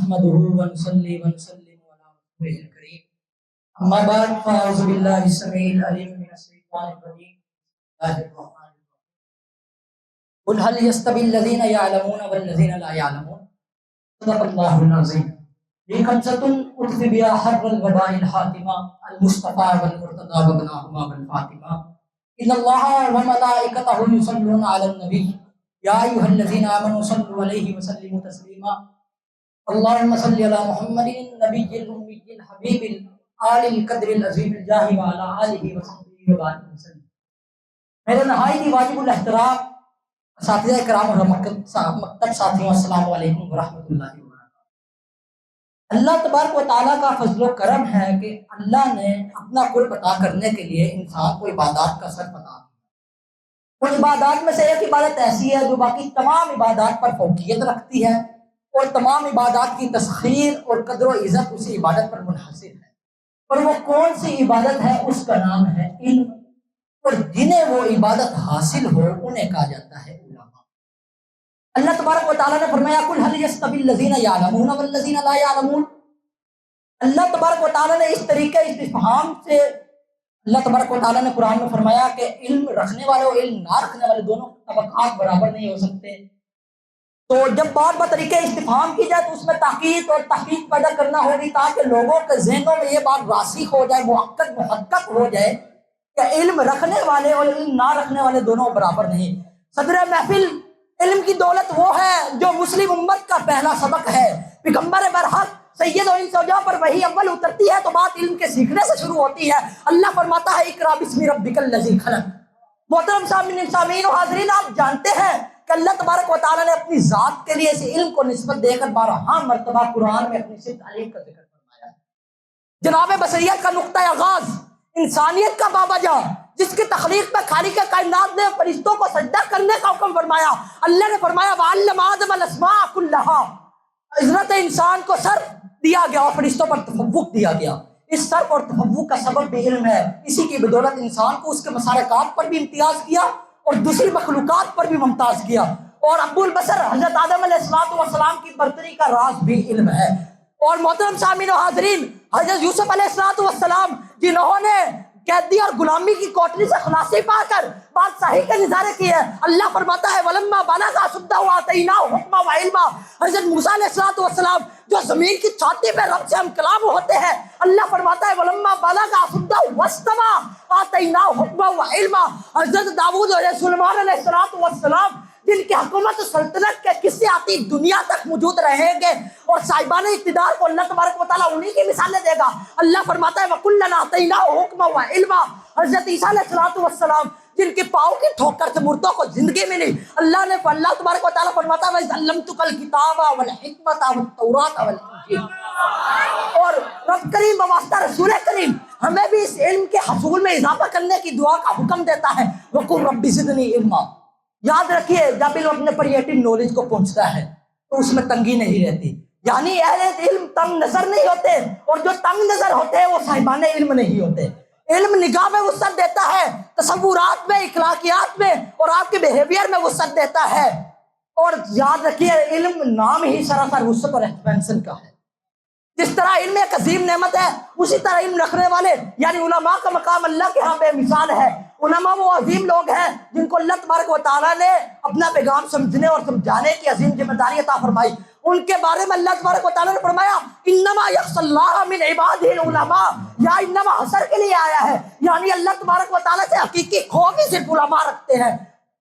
نحمده ونصلي ونسلم على رسوله الكريم اما بعد فاعوذ بالله السميع العليم من الشيطان الرجيم بسم الله الرحمن الرحيم قل هل يستوي الذين يعلمون والذين لا يعلمون صدق الله العظيم لي خمسة أطفئ بها حر الوباء الحاتمة المصطفى والمرتضى وابناهما بالفاطمة إن الله وملائكته يصلون على النبي يا أيها الذين آمنوا صلوا عليه وسلموا تسليما اللهم صل على محمد النبي الأمي الحبيب الآل القدر العظيم الجاه وعلى آله وصحبه وبارك وسلم۔ میرے نہایت واجب الاحترام اساتذہ کرام اور مکتب ساتھیوں، السلام علیکم ورحمۃ اللہ وبرکاتہ۔ اللہ تبارک و تعالیٰ کا فضل و کرم ہے کہ اللہ نے اپنا قرب عطا کرنے کے لیے انسان کو عبادات کا صرف عطا کیا۔ ان عبادات میں سے ایک عبادت ایسی ہے جو باقی تمام عبادات پر فوقیت رکھتی ہے، اور تمام عبادات کی تسخیر اور قدر و عزت اسی عبادت پر منحصر ہے۔ اور وہ کون سی عبادت ہے؟ اس کا نام ہے علم، اور جنہیں وہ عبادت حاصل ہو انہیں کہا جاتا ہے علماء۔ اللہ تبارک و تعالیٰ نے فرمایا قل هل يستوي الذين يعلمون والذين لا يعلمون۔ اللہ تبارک و تعالیٰ نے اس طریقے استفہام سے اللہ تبارک و تعالیٰ نے قرآن میں فرمایا کہ علم رکھنے والے اور علم نہ رکھنے والے دونوں طبقات برابر نہیں ہو سکتے۔ تو جب بات طریقے استفہام کی جائے تو اس میں تحقیق اور تحقیق پیدا کرنا ہوگی تاکہ لوگوں کے ذہنوں میں یہ بات راسخ ہو جائے، محقق محقق ہو جائے کہ علم رکھنے والے اور علم نہ رکھنے والے دونوں برابر نہیں۔ صدر محفل، علم کی دولت وہ ہے جو مسلم امت کا پہلا سبق ہے۔ پیغمبر برحق سید و انسوجا پر وہی اول اترتی ہے تو بات علم کے سیکھنے سے شروع ہوتی ہے۔ اللہ فرماتا ہے اقرا بسم ربک الذی خلق۔ محترم سامعین و حاضرین، آپ جانتے ہیں کہ اللہ تبارک و تعالیٰ نے اپنی ذات کے لیے اس علم کو نسبت دے کر 12 مرتبہ قرآن میں اپنی صفت علی کا ذکر فرمایا ہے۔ جناب بشریت کا نقطہ آغاز، انسانیت کا بابا جاں، جس کی تخلیق میں خالق کائنات نے فرشتوں کو سجدہ کرنے کا حکم فرمایا۔ اللہ نے فرمایا وَعَلَّمَ آدَمَ الْأَسْمَاءَ كُلَّهَا۔ عزت انسان کو سر دیا گیا اور فرشتوں پر تفوق دیا گیا۔ اس سر اور تفوق کا سبب بھی علم ہے۔ اسی کی بدولت انسان کو اس کے مسارکات پر بھی امتیاز کیا اور دوسری مخلوقات پر بھی ممتاز کیا۔ اور ابو البشر حضرت آدم علیہ السلام کی برتری کا راز بھی علم ہے۔ اور محترم سامعین و حاضرین، حضرت یوسف علیہ السلام جنہوں نے قیدی اور غلامی کی کوٹری سے خلاصی پا کر بادشاہی کے نظارے کیے، اللہ فرماتا ہے وَلَمَّا بَلَغَ أَشُدَّهُ آتَيْنَاهُ حُکْمًا وَعِلْمًا۔ حضرت موسیٰ علیہ السلام جو زمین کی چھاتی پہ رب سے ہم کلام ہوتے ہیں، اللہ فرماتا ہے وَلَمَّا بَلَغَ أَشُدَّهُ وَاسْتَوَىٰ آتَيْنَاهُ حُکْمًا وَعِلْمًا۔ حضرت داؤد علیہ سلیمان علیہ السلام جن کی حکومت سلطنت کے قصے آتی دنیا تک موجود رہیں گے اور صاحبان اقتدار کو اللہ تبارک و تعالیٰ انہی کی مثالیں دے گا۔ اللہ فرماتا ہے وَكُلًّا آتَيْنَاهُ حُکْمًا وَعِلْمًا۔ حضرت عیسیٰ علیہ السلام جن کے پاؤں کی ٹھوکر سے مردوں کو زندگی ملی، اللہ تبارک و تعالیٰ فرماتا ہے وَعَلَّمْتُكَ الْكِتَابَ وَالْحِکْمَةَ وَالتَّوْرَاةَ وَالْإِنجِیلَ۔ اور رب کریم بواسطہ رسول کریم ہمیں بھی اس علم کے حصول میں اضافہ کرنے کی دعا کا حکم دیتا ہے وَقُلْ رَبِّ زِدْنِی عِلْمًا۔ یاد رکھیے جب علم اپنے پریٹو نالج کو پہنچتا ہے تو اس میں تنگی نہیں رہتی، یعنی اہل علم تنگ نظر نہیں ہوتے، اور جو تنگ نظر ہوتے ہیں وہ صاحبان علم نہیں ہوتے۔ علم نگاہ میں وسعت دیتا ہے، تصورات میں، اخلاقیات میں اور آپ کے بیہیویئر میں وسعت دیتا ہے۔ اور یاد رکھیے علم نام ہی سراسر وسعت اور ایکسپینشن کا ہے۔ جس طرح علم ایک عظیم نعمت ہے، اسی طرح علم رکھنے والے یعنی علماء کا مقام اللہ کے ہاں بے مثال ہے۔ علماء وہ عظیم لوگ ہیں جن کو اللہ تبارک و تعالیٰ نے اپنا پیغام سمجھنے اور سمجھانے کی عظیم ذمہ داری عطا فرمائی۔ ان کے بارے میں اللہ تبارک و تعالیٰ نے فرمایا انما یخشی اللہ من عبادہ العلماء، یا انما حصر کے لیے آیا ہے، یعنی اللہ تبارک و تعالیٰ سے حقیقی خوف ہی صرف علماء رکھتے ہیں۔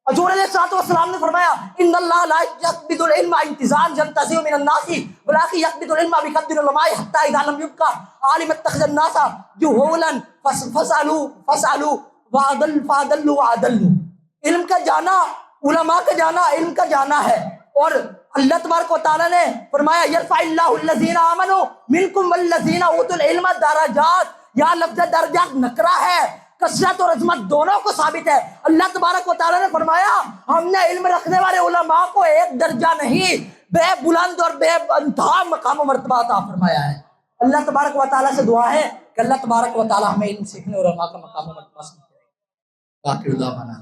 حضور علیہ السلام نے فرمایا ان اللہ لا یقبض العلم انتزاعا ينتزع من الناس ولكن يقبض العلم بقدر العلماء حتى اذا لم يبقى عالم اتخذ الناس جهولا فاسالوا فاضلوا وأضلوا۔ علم کا جانا، علماء کا جانا علم کا جانا ہے۔ اور اللہ تبارک و تعالیٰ نے فرمایا یرفع اللہ الذین آمنوا منکم والذین اوتوا العلم درجات۔ یا لفظ درجات نکرہ ہے، کثرت اور عظمت دونوں کو ثابت ہے۔ اللہ تبارک و تعالیٰ نے فرمایا ہم نے علم رکھنے والے علماء کو ایک درجہ نہیں بے بلند اور بے انتہا مقام و مرتبہ عطا فرمایا ہے۔ اللہ تبارک و تعالیٰ سے دعا ہے کہ اللہ تبارک و تعالیٰ ہمیں علم سیکھنے اور علماء کا مقام و مرتبہ سمجھے۔ باقی اللہ بنا